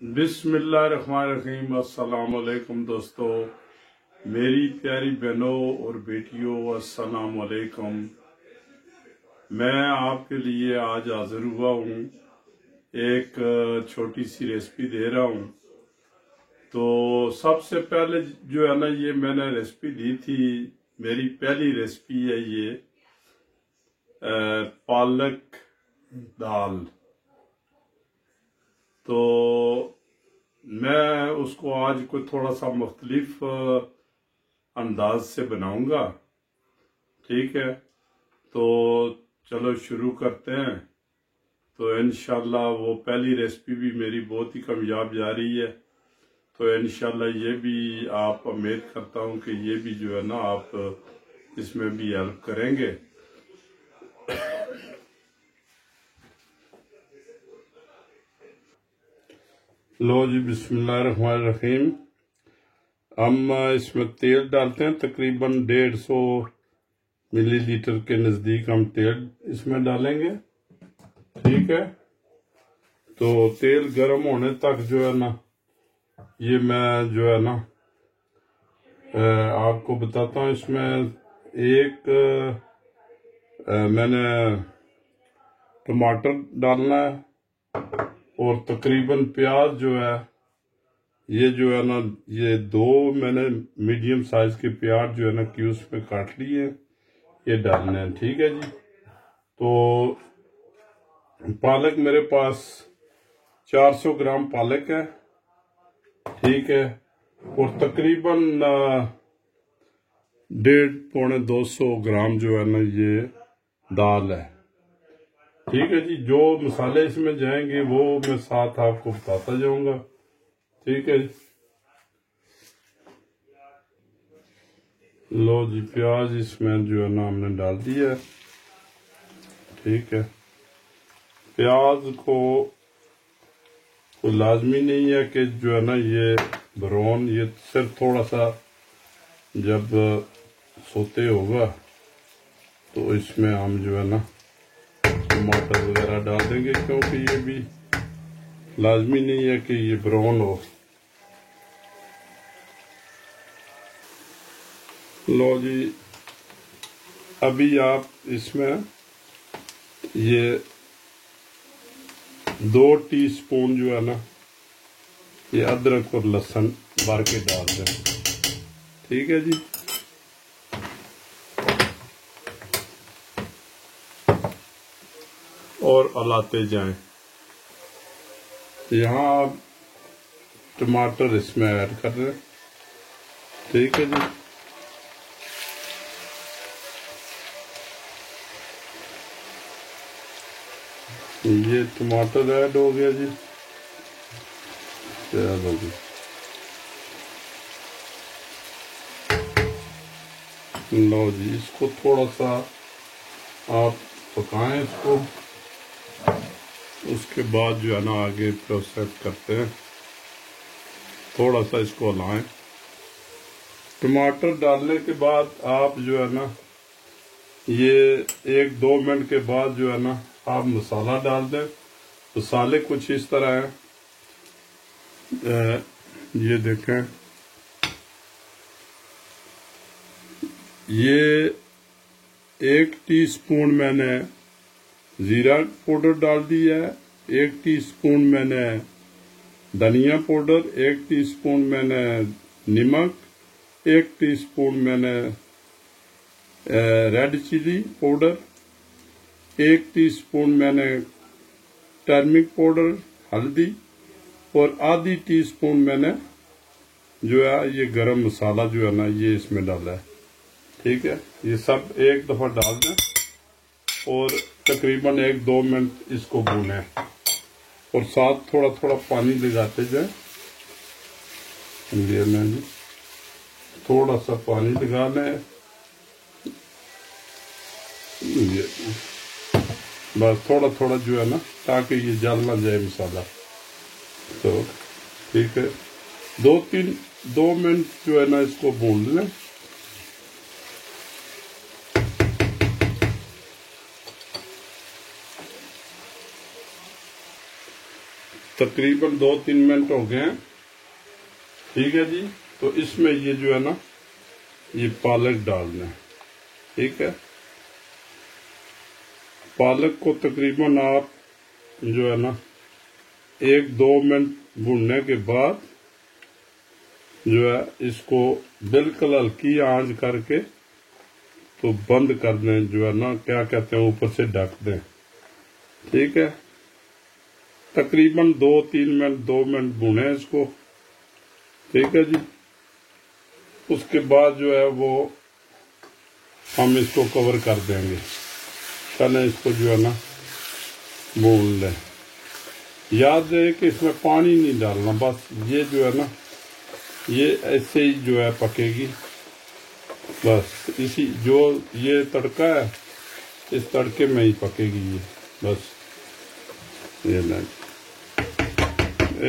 बिस्मिल्लाहिर्रहमानिर्रहीम। अस्सलाम वालेकुम दोस्तों, मेरी प्यारी बहनों और बेटियों, अस्सलाम वालेकुम। मैं आपके लिए आज हाजिर हुआ हूँ, एक छोटी सी रेसिपी दे रहा हूँ। तो सबसे पहले जो है ना, ये मैंने रेसिपी दी थी, मेरी पहली रेसिपी है ये पालक दाल। तो मैं उसको आज कोई थोड़ा सा मुख्तलिफ अंदाज से बनाऊंगा, ठीक है। तो चलो शुरू करते हैं। तो इंशाल्लाह वो पहली रेसिपी भी मेरी बहुत ही कामयाब जा रही है, तो इंशाल्लाह ये भी आप उम्मीद करता हूँ कि ये भी जो है ना आप इसमें भी हेल्प करेंगे। लो जी, बिस्मिल्लाहिर्रहमानिर्रहीम। हम इसमें तेल डालते हैं, तकरीबन 150 मिलीलीटर के नज़दीक हम तेल इसमें डालेंगे, ठीक है। तो तेल गर्म होने तक जो है ना, ये मैं जो है ना आपको बताता हूँ। इसमें एक मैंने टमाटर डालना है और तकरीबन प्याज जो है, ये जो है ना, ये 2 मैंने मीडियम साइज के प्याज जो है ना क्यूब्स में काट लिए, ये डालने हैं, ठीक है जी। तो पालक मेरे पास 400 ग्राम पालक है, ठीक है। और तकरीबन 150-200 ग्राम जो है ना ये दाल है, ठीक है जी। जो मसाले इसमें जाएंगे वो मैं साथ आपको बताता जाऊंगा, ठीक है। लो जी, प्याज इसमें जो है ना हमने डाल दिया है, ठीक है। प्याज को लाजमी नहीं है कि जो है ना ये ब्राउन, ये सिर्फ थोड़ा सा जब सोते होगा तो इसमें हम जो है ना टमाटर वगैरह डाल देंगे, क्योंकि ये भी लाजमी नहीं है कि ये ब्राउन हो। लो जी, अभी आप इसमें ये 2 टीस्पून जो है ना ये अदरक और लहसुन भर के डाल दें, ठीक है जी। और हलाते जाएं। यहाँ आप टमाटर इसमें ऐड कर रहे हैं, ठीक है जी। ये टमाटर ऐड हो गया जी, चलो जी। लो जी, इसको थोड़ा सा आप पकाएं इसको, उसके बाद जो है ना आगे प्रोसेस करते हैं। थोड़ा सा इसको हलाएं। टमाटर डालने के बाद आप जो है ना ये 1-2 मिनट के बाद जो है ना आप मसाला डाल दें। मसाले कुछ इस तरह हैं, ये देखें, ये 1 टीस्पून मैंने जीरा पाउडर डाल दिया है, 1 टीस्पून मैंने धनिया पाउडर, 1 टीस्पून मैंने नमक, 1 टीस्पून मैंने रेड चिली पाउडर, 1 टीस्पून मैंने टर्मिक पाउडर हल्दी, और आधी टीस्पून मैंने जो है ये गरम मसाला जो है ना ये इसमें डाला है, ठीक है। ये सब एक दफा डाल दें और तकरीबन 1-2 मिनट इसको भूनें, और साथ थोड़ा थोड़ा पानी लगाते जाए। ये मैं थोड़ा सा पानी लगा लें, ये बस थोड़ा थोड़ा जो है ना, ताकि ये जल ना जाए मसाला। तो ठीक है, 2 मिनट जो है ना इसको भून लें। तकरीबन 2-3 मिनट हो गए हैं। ठीक है जी। तो इसमें ये जो है ना, ये पालक डालना है। ठीक है, पालक को तकरीबन आप जो है ना 1-2 मिनट भूनने के बाद जो है इसको बिल्कुल हल्की आंच करके तो बंद कर दें, जो है ना क्या कहते हैं, ऊपर से ढक दें। ठीक है, तकरीबन 2 मिनट भूने इसको। ठीक है जी। उसके बाद जो है वो हम इसको कवर कर देंगे। पहले इसको जो है ना भून लें। याद रहे कि इसमें पानी नहीं डालना, बस ये जो है ना ये ऐसे ही जो है पकेगी। बस इसी जो ये तड़का है इस तड़के में ही पकेगी ये। बस ये नहीं,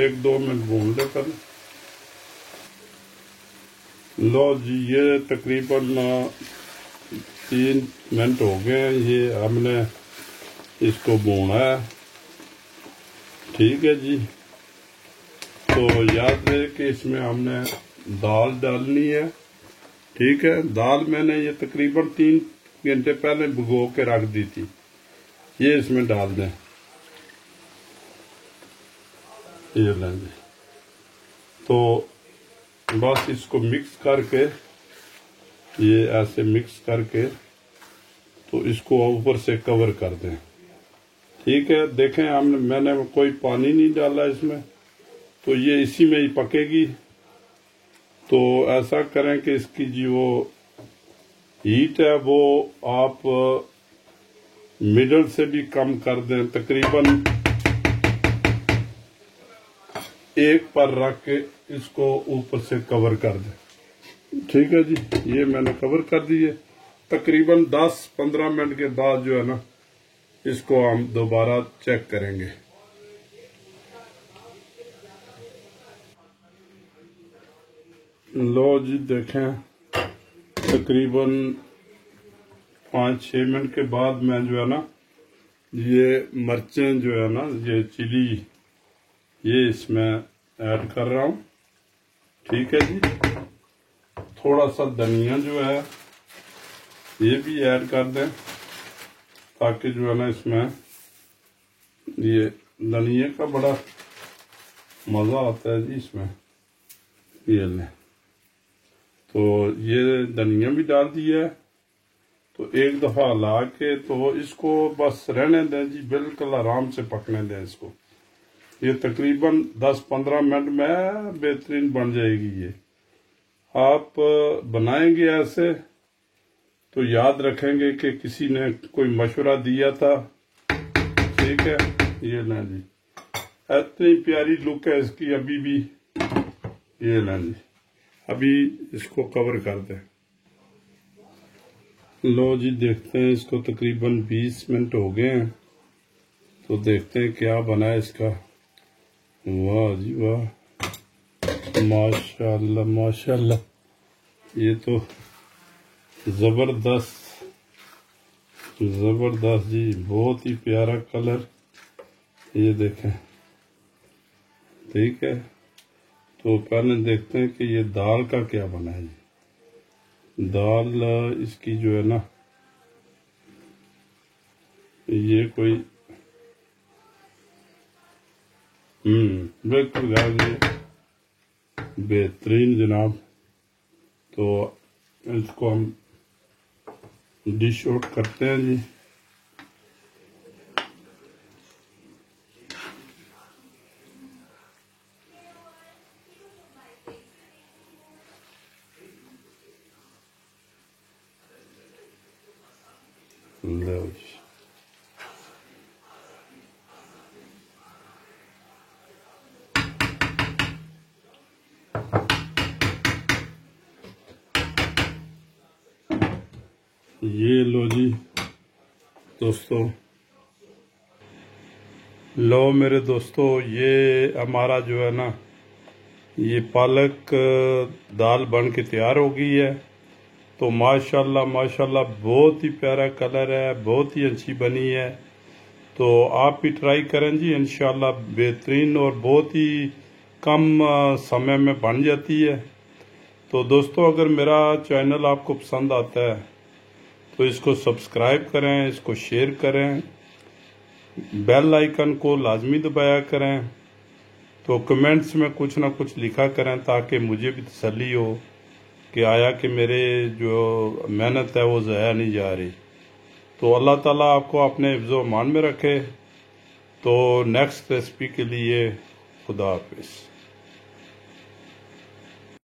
1-2 मिनट भून ले पहले। लो जी, ये तकरीबन 3 मिनट हो गए, ये हमने इसको भूना है। ठीक है जी। तो याद रहे कि इसमें हमने दाल डालनी है। ठीक है, दाल मैंने ये तकरीबन 3 घंटे पहले भिगो के रख दी थी। ये इसमें डाल दें। ये लें जी। तो बस इसको मिक्स करके, ये ऐसे मिक्स करके तो इसको ऊपर से कवर कर दें। ठीक है, देखें मैंने कोई पानी नहीं डाला इसमें, तो ये इसी में ही पकेगी। तो ऐसा करें कि इसकी जो हीट है वो आप मिडल से भी कम कर दें, तकरीबन 1 पर रख के इसको ऊपर से कवर कर दें। ठीक है जी, ये मैंने कवर कर दिए। तकरीबन 10-15 मिनट के बाद जो है ना इसको हम दोबारा चेक करेंगे। लो जी, देखें तकरीबन 5-6 मिनट के बाद मैं जो है ना ये मिर्चें जो है ना, ये चिली, ये इसमें ऐड कर रहा हूँ। ठीक है जी। थोड़ा सा धनिया जो है ये भी ऐड कर दें, ताकि जो है ना इसमें ये धनिया का बड़ा मज़ा आता है जी इसमें। ये लें, तो ये धनिया भी डाल दिया है। तो एक दफ़ा ला के तो इसको बस रहने दें जी, बिल्कुल आराम से पकने दें इसको। ये तकरीबन 10-15 मिनट में बेहतरीन बन जाएगी। ये आप बनाएंगे ऐसे तो याद रखेंगे कि किसी ने कोई मशवरा दिया था। ठीक है, ये ना जी, इतनी प्यारी लुक है इसकी अभी भी। ये ना जी, अभी इसको कवर कर दें। लो जी, देखते हैं इसको तकरीबन 20 मिनट हो गए हैं, तो देखते हैं क्या बना है इसका। वाह जी वाह, माशाल्लाह माशाल्लाह, ये तो जबरदस्त जबरदस्त जी, बहुत ही प्यारा कलर। ये देखें। ठीक है, तो पहले देखते हैं कि ये दाल का क्या बना है जी। दाल इसकी जो है ना, ये कोई बिल्कुल बेहतरीन जनाब। तो इसको हम डिश आउट करते हैं जी। लो जी, ये लो जी दोस्तों, लो मेरे दोस्तों, ये हमारा जो है ना ये पालक दाल बन के तैयार हो गई है। तो माशाल्लाह माशाल्लाह, बहुत ही प्यारा कलर है, बहुत ही अच्छी बनी है। तो आप भी ट्राई करें जी, इंशाल्लाह बेहतरीन और बहुत ही कम समय में बन जाती है। तो दोस्तों, अगर मेरा चैनल आपको पसंद आता है तो इसको सब्सक्राइब करें, इसको शेयर करें, बेल आइकन को लाजमी दबाया करें। तो कमेंट्स में कुछ ना कुछ लिखा करें ताकि मुझे भी तसल्ली हो कि आया कि मेरे जो मेहनत है वो ज़ाया नहीं जा रही। तो अल्लाह ताला आपको अपने हिफ्ज़-ओ अमान में रखे। तो नेक्स्ट रेसिपी के लिए खुदा हाफिज़।